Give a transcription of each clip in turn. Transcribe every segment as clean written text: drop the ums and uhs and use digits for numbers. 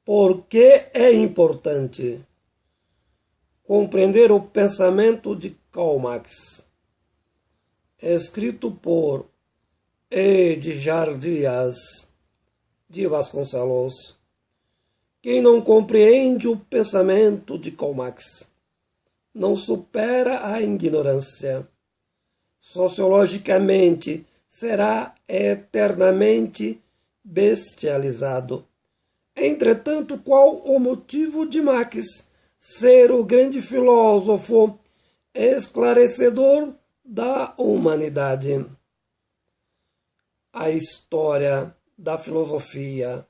Por que é importante compreender o pensamento de Karl Marx, escrito por Edgar Dias de Vasconcelos? Quem não compreende o pensamento de Karl Marx não supera a ignorância. Sociologicamente, será eternamente bestializado. Entretanto, qual o motivo de Marx ser o grande filósofo esclarecedor da humanidade? A história da filosofia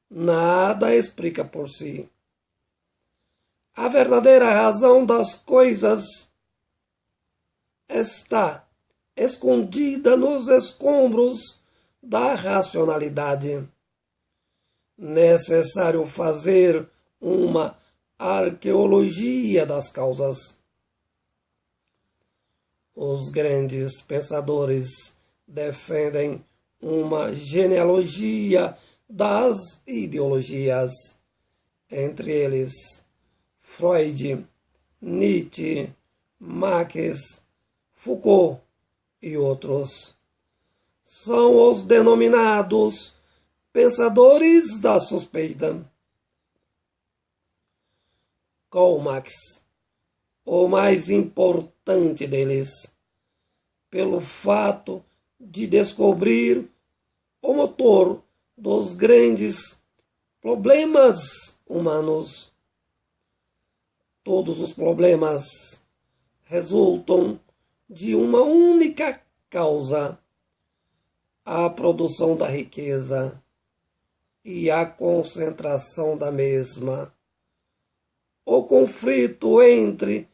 nada explica por si. A verdadeira razão das coisas está escondida nos escombros da racionalidade. Necessário fazer uma arqueologia das causas. Os grandes pensadores defendem uma genealogia das ideologias, entre eles Freud, Nietzsche, Marx, Foucault e outros. São os denominados pensadores da suspeita. Karl Marx, o mais importante deles, pelo fato de descobrir o motor dos grandes problemas humanos. Todos os problemas resultam de uma única causa: a produção da riqueza e a concentração da mesma. O conflito entre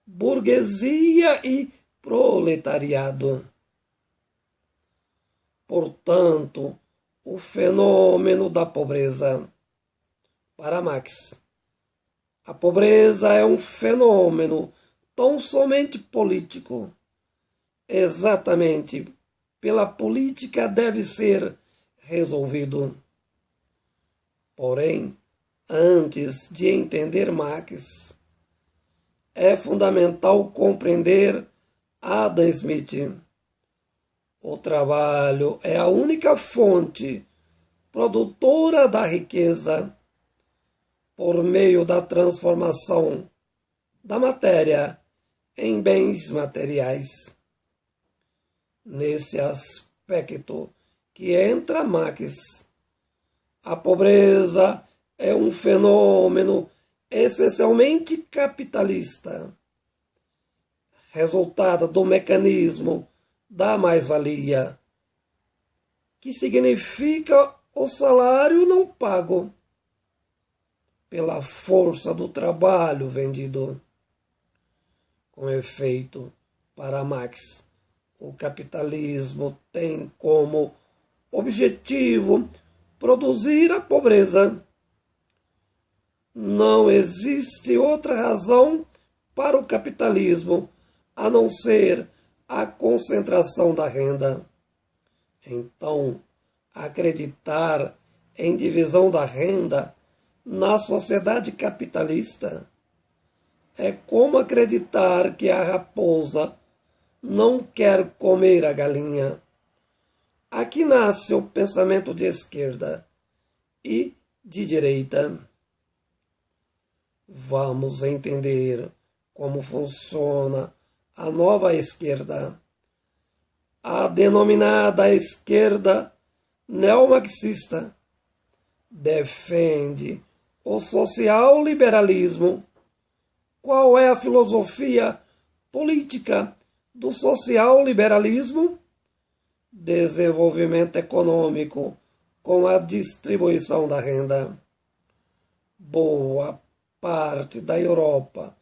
burguesia e proletariado. Portanto, o fenômeno da pobreza. Para Marx, a pobreza é um fenômeno tão somente político. Exatamente pela política deve ser resolvido. Porém, antes de entender Marx, é fundamental compreender Adam Smith. O trabalho é a única fonte produtora da riqueza por meio da transformação da matéria em bens materiais. Nesse aspecto que entra Marx, a pobreza é um fenômeno essencialmente capitalista, resultado do mecanismo da mais-valia, que significa o salário não pago pela força do trabalho vendido. Com efeito, para Marx, o capitalismo tem como objetivo produzir a pobreza. Não existe outra razão para o capitalismo a não ser a concentração da renda. Então, acreditar em divisão da renda na sociedade capitalista é como acreditar que a raposa não quer comer a galinha. Aqui nasce o pensamento de esquerda e de direita. Vamos entender como funciona a nova esquerda, a denominada esquerda neomarxista. Defende o social-liberalismo. Qual é a filosofia política do social-liberalismo? Desenvolvimento econômico com a distribuição da renda. Boa parte da Europa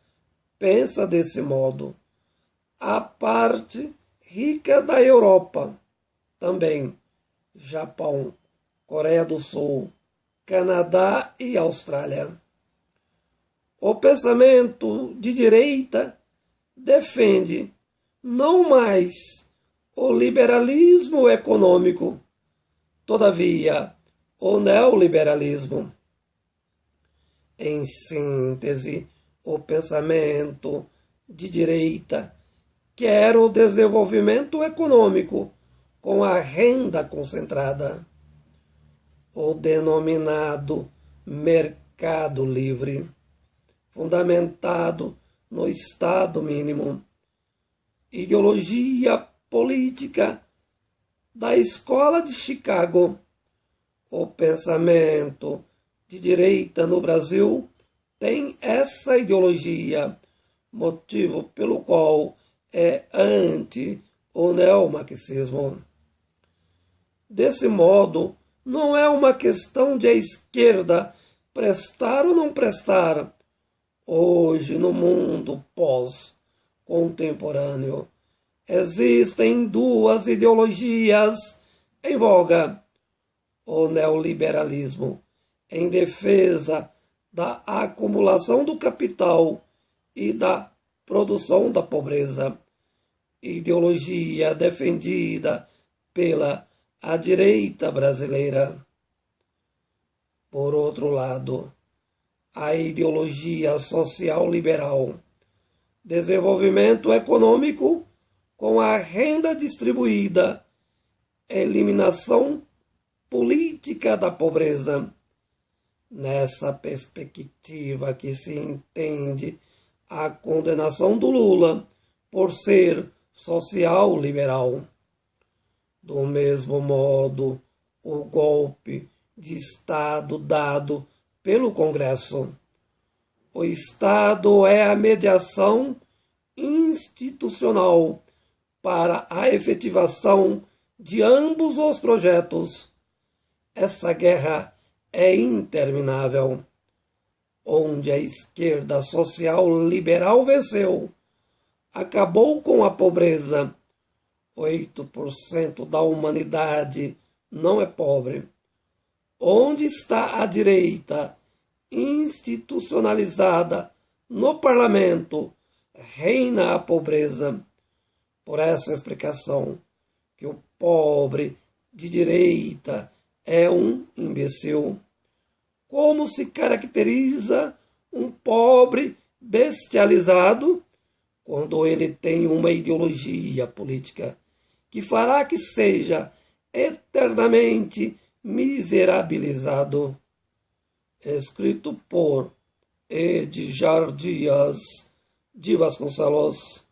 pensa desse modo. A parte rica da Europa também. Japão, Coreia do Sul, Canadá e Austrália. O pensamento de direita defende não mais o liberalismo econômico, todavia, o neoliberalismo. Em síntese, o pensamento de direita quer o desenvolvimento econômico com a renda concentrada, o denominado mercado livre, fundamentado no Estado mínimo, ideologia política da Escola de Chicago. O pensamento de direita no Brasil tem essa ideologia, motivo pelo qual é anti o neomarxismo. Desse modo, não é uma questão de a esquerda prestar ou não prestar. Hoje, no mundo pós-contemporâneo, existem duas ideologias em voga: o neoliberalismo, em defesa da acumulação do capital e da produção da pobreza, ideologia defendida pela a direita brasileira. Por outro lado, a ideologia social liberal, desenvolvimento econômico com a renda distribuída, eliminação política da pobreza. Nessa perspectiva que se entende a condenação do Lula por ser social liberal. Do mesmo modo, o golpe de Estado dado pelo Congresso. O Estado é a mediação institucional para a efetivação de ambos os projetos. Essa guerra é interminável, onde a esquerda social liberal venceu, acabou com a pobreza. 8% da humanidade não é pobre. Onde está a direita institucionalizada no parlamento, reina a pobreza. Por essa explicação, que o pobre de direita é um imbecil. Como se caracteriza um pobre bestializado? Quando ele tem uma ideologia política que fará que seja eternamente miserabilizado. Escrito por Edjar Dias de Vasconcelos.